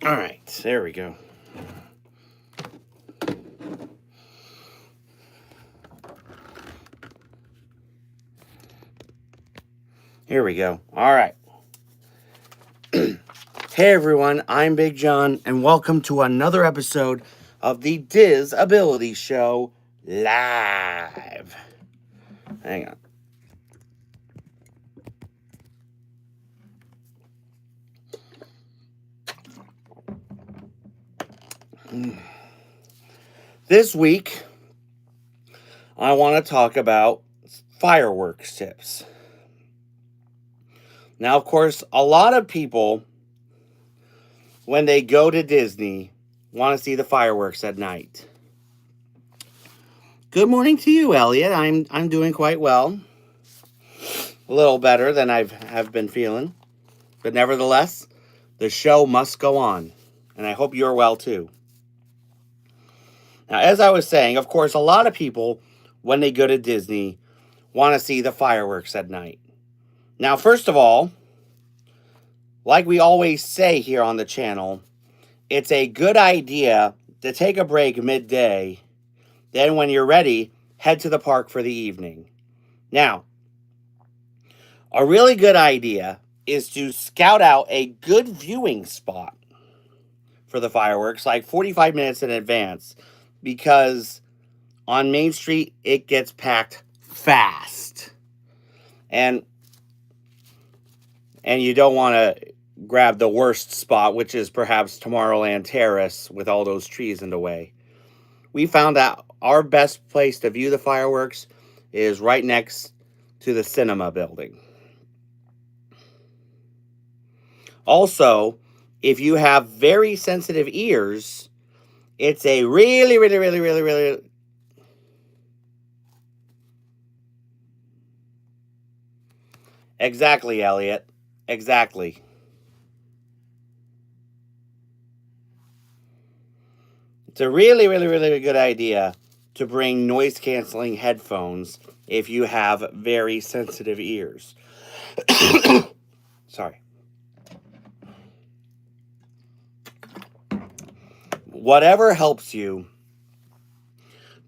All right, there we go. Here we go. All right. Hey everyone, I'm Big John, and welcome to another episode of the Disability Show live. Hang on. This week, I want to talk about fireworks tips. Now, of course, a lot of people, when they go to Disney, want to see the fireworks at night. Good morning to you, Elliot. I'm doing quite well. A little better than have been feeling. But nevertheless, the show must go on. And I hope you're well too. Now, as I was saying, of course, a lot of people, when they go to Disney, want to see the fireworks at night. Now, first of all, like we always say here on the channel, it's a good idea to take a break midday. Then when you're ready, head to the park for the evening. Now, a really good idea is to scout out a good viewing spot for the fireworks, like 45 minutes in advance, because on Main Street, it gets packed fast. And you don't want to grab the worst spot, which is perhaps Tomorrowland Terrace with all those trees in the way. We found out our best place to view the fireworks is right next to the cinema building. Also, if you have very sensitive ears, it's a really. Exactly, Elliot. Exactly. It's a really good idea to bring noise canceling headphones if you have very sensitive ears. Sorry. Whatever helps you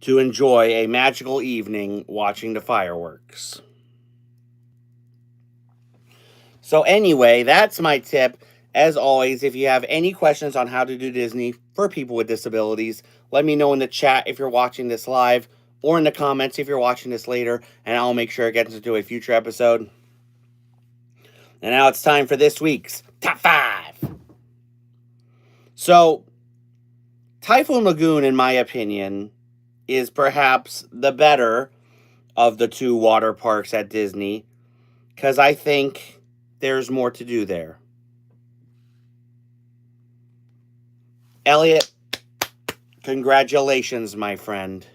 to enjoy a magical evening watching the fireworks. So anyway, that's my tip. As always, if you have any questions on how to do Disney for people with disabilities, let me know in the chat if you're watching this live or in the comments if you're watching this later, and I'll make sure it gets into a future episode. And now it's time for this week's Top 5. So, Typhoon Lagoon, in my opinion, is perhaps the better of the two water parks at Disney, because I think there's more to do there. Elliot, congratulations, my friend.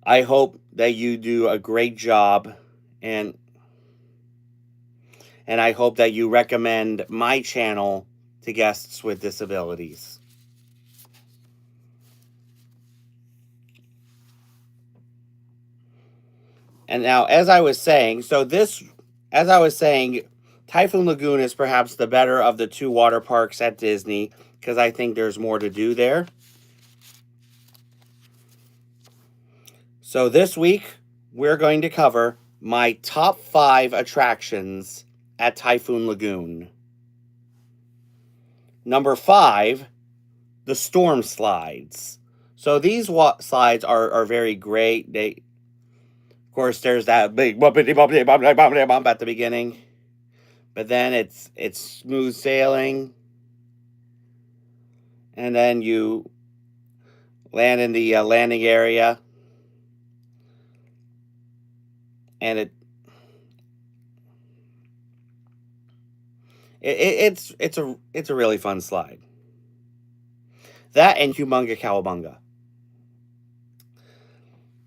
I hope that you do a great job, and I hope that you recommend my channel to guests with disabilities. And now, as I was saying, Typhoon Lagoon is perhaps the better of the two water parks at Disney, because I think there's more to do there. So this week, we're going to cover my top 5 attractions at Typhoon Lagoon. Number 5, the storm slides. So these slides are very great. Of course, there's that big bump at the beginning, but then it's smooth sailing, and then you land in the landing area, and it's a really fun slide. That and Humunga Cowabunga.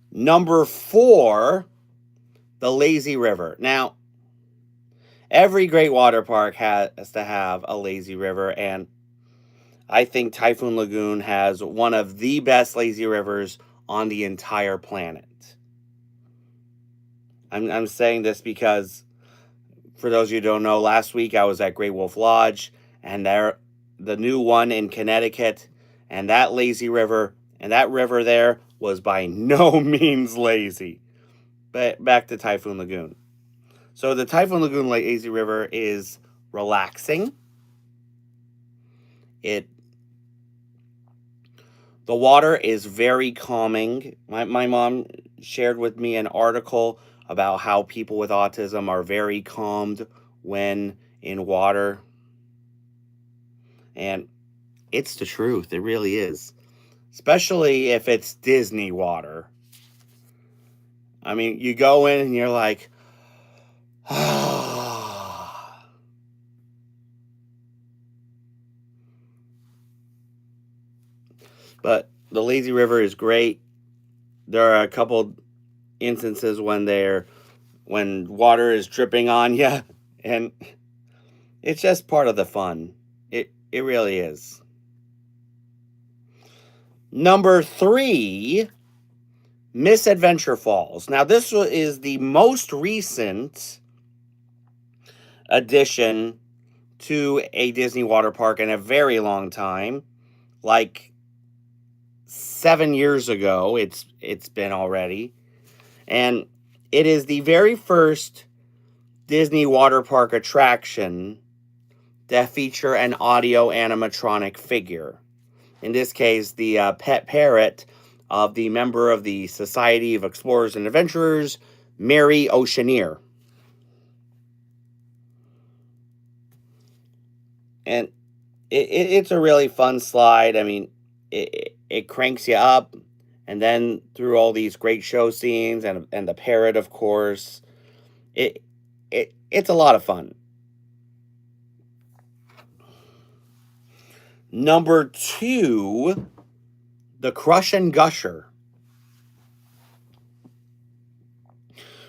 Number 4, the lazy river. Now, every great water park has to have a lazy river, and I think Typhoon Lagoon has one of the best lazy rivers on the entire planet. I'm saying this because For those of you who don't know, last week I was at Great Wolf Lodge, and the new one in Connecticut, and that lazy river, and that river there was by no means lazy. But back to Typhoon Lagoon. So the Typhoon Lagoon lazy river is relaxing. The water is very calming. My mom shared with me an article about how people with autism are very calmed when in water. And it's the truth. It really is. Especially if it's Disney water. I mean, you go in and you're like, ah. But the lazy river is great. There are a couple instances when water is dripping on you, and it's just part of the fun. It really is. Number 3, Misadventure Falls. Now, this is the most recent addition to a Disney water park in a very long time. Like 7 years ago, it's been already. And it is the very first Disney water park attraction that feature an audio animatronic figure. In this case, the pet parrot of the member of the Society of Explorers and Adventurers, Mary Oceaneer. And it's a really fun slide. I mean, it cranks you up, and then through all these great show scenes and the parrot, of course, it's a lot of fun. Number 2, the Crush and Gusher.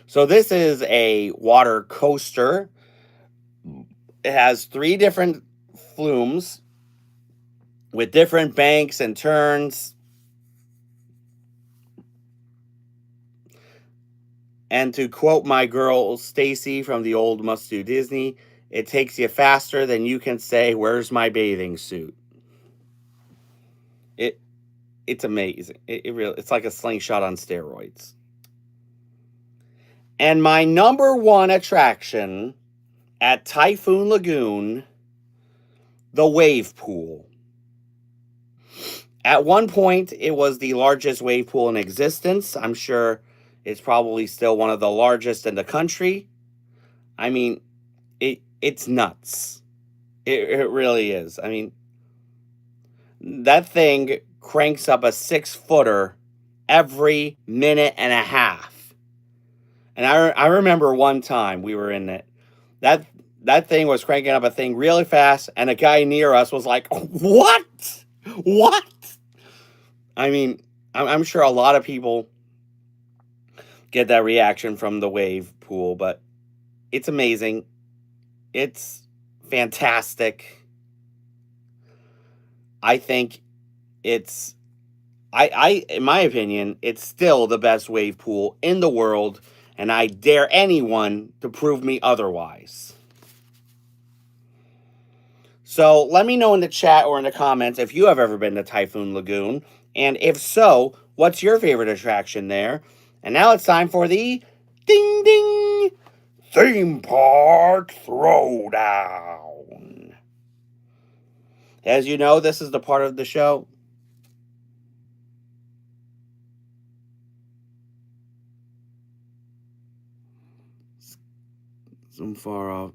So this is a water coaster. It has 3 different flumes with different banks and turns. And to quote my girl Stacy from the old Must Do Disney, it takes you faster than you can say, "Where's my bathing suit?" It's amazing. It's like a slingshot on steroids. And my number 1 attraction at Typhoon Lagoon, the wave pool. At one point, it was the largest wave pool in existence. I'm sure it's probably still one of the largest in the country. I mean, it's nuts. It really is. I mean, that thing cranks up a 6-footer every minute and a half. And I remember one time we were in it. That thing was cranking up a thing really fast, and a guy near us was like, "What? What?" I mean, I'm sure a lot of people get that reaction from the wave pool, but it's amazing. It's fantastic. I think it's, in my opinion, it's still the best wave pool in the world, and I dare anyone to prove me otherwise. So let me know in the chat or in the comments if you have ever been to Typhoon Lagoon, and if so, what's your favorite attraction there? And now it's time for the ding ding theme park throwdown. As you know, this is the part of the show some far off.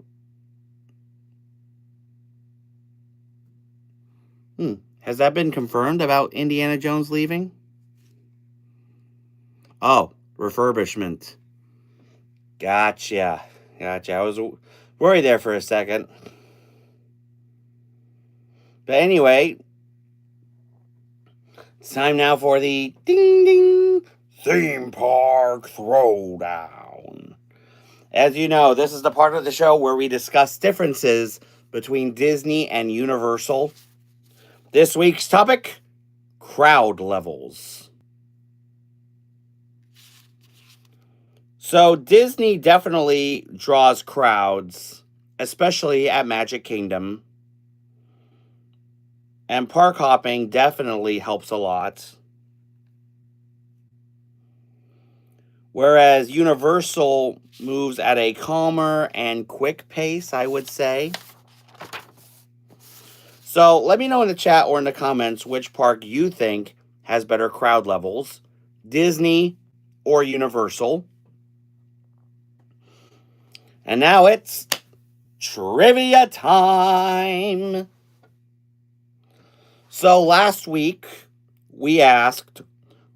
Has that been confirmed about Indiana Jones leaving? Oh, refurbishment. Gotcha. I was worried there for a second. But anyway, it's time now for the ding ding theme park throwdown. As you know, this is the part of the show where we discuss differences between Disney and Universal. This week's topic, crowd levels. So Disney definitely draws crowds, especially at Magic Kingdom. And park hopping definitely helps a lot. Whereas Universal moves at a calmer and quick pace, I would say. So let me know in the chat or in the comments which park you think has better crowd levels, Disney or Universal. And now it's trivia time. So last week we asked,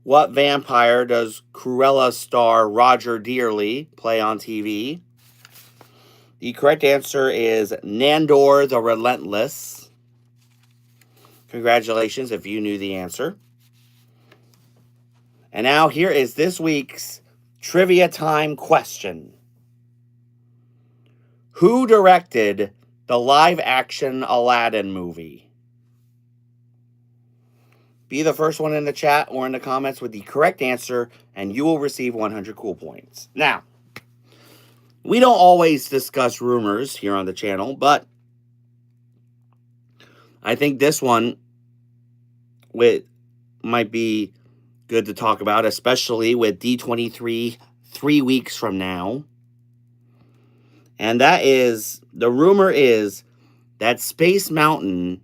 what vampire does Cruella star Roger Dearly play on TV? The correct answer is Nandor the Relentless. Congratulations if you knew the answer. And now here is this week's trivia time question. Who directed the live-action Aladdin movie? Be the first one in the chat or in the comments with the correct answer, and you will receive 100 cool points. Now, we don't always discuss rumors here on the channel, but I think this one might be good to talk about, especially with D23 3 weeks from now. And that is, the rumor is that Space Mountain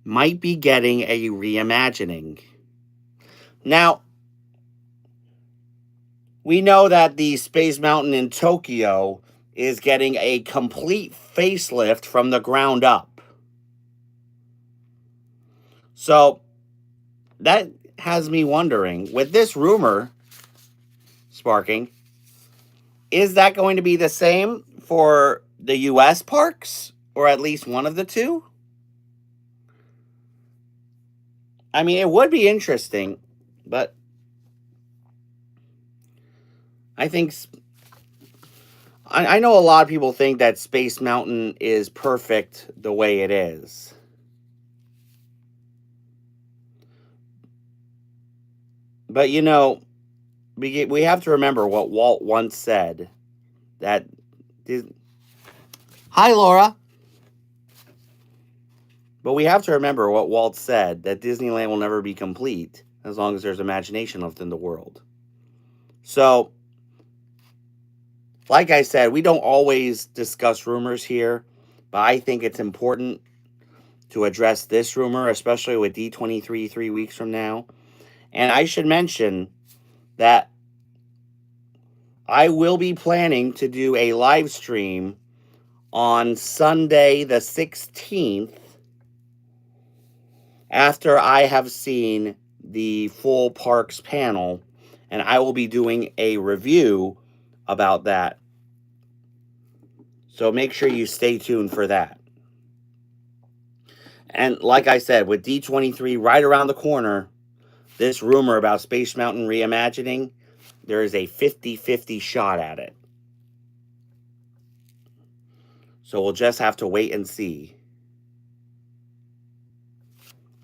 might be getting a reimagining. Now, we know that the Space Mountain in Tokyo is getting a complete facelift from the ground up. So, that has me wondering, with this rumor sparking, is that going to be the same for the U.S. parks? Or at least one of the two? I mean, it would be interesting, but I think I know a lot of people think that Space Mountain is perfect the way it is. But, you know, we have to remember what Walt once said. That... Hi, Laura. But we have to remember what Walt said, that Disneyland will never be complete as long as there's imagination left in the world. So, like I said, we don't always discuss rumors here, but I think it's important to address this rumor, especially with D23 3 weeks from now. And I should mention that I will be planning to do a live stream on Sunday the 16th after I have seen the full parks panel, and I will be doing a review about that. So make sure you stay tuned for that. And like I said, with D23 right around the corner, this rumor about Space Mountain reimagining, there is a 50-50 shot at it. So we'll just have to wait and see.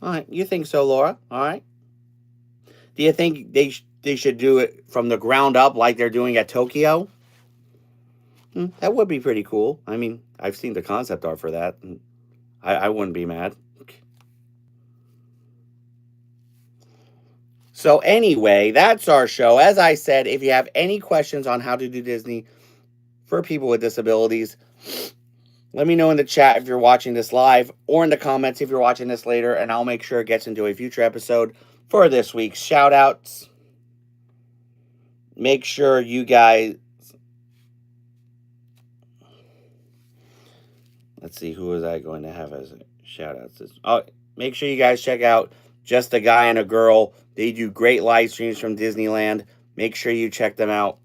All right, you think so, Laura? All right. Do you think they should do it from the ground up like they're doing at Tokyo? That would be pretty cool. I mean, I've seen the concept art for that. I wouldn't be mad. So anyway, that's our show. As I said, if you have any questions on how to do Disney for people with disabilities, let me know in the chat if you're watching this live, or in the comments if you're watching this later, and I'll make sure it gets into a future episode for this week's shout-outs. Make sure you guys... Let's see, who was I going to have as a shout-outs? Oh, make sure you guys check out Just a Guy and a Girl. They do great live streams from Disneyland. Make sure you check them out.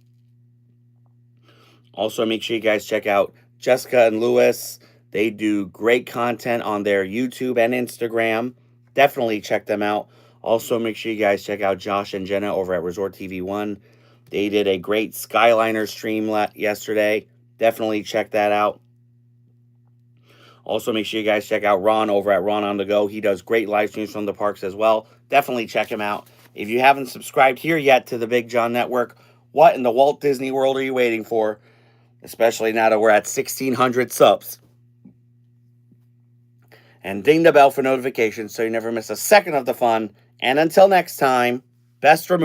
Also, make sure you guys check out Jessica and Lewis. They do great content on their YouTube and Instagram. Definitely check them out. Also, make sure you guys check out Josh and Jenna over at Resort TV 1. They did a great Skyliner stream yesterday. Definitely check that out. Also, make sure you guys check out Ron over at Ron on the Go. He does great live streams from the parks as well. Definitely check him out. If you haven't subscribed here yet to the Big John Network, What in the Walt Disney World are you waiting for? Especially now that we're at 1,600 subs. And ding the bell for notifications so you never miss a second of the fun. And until next time, best removal.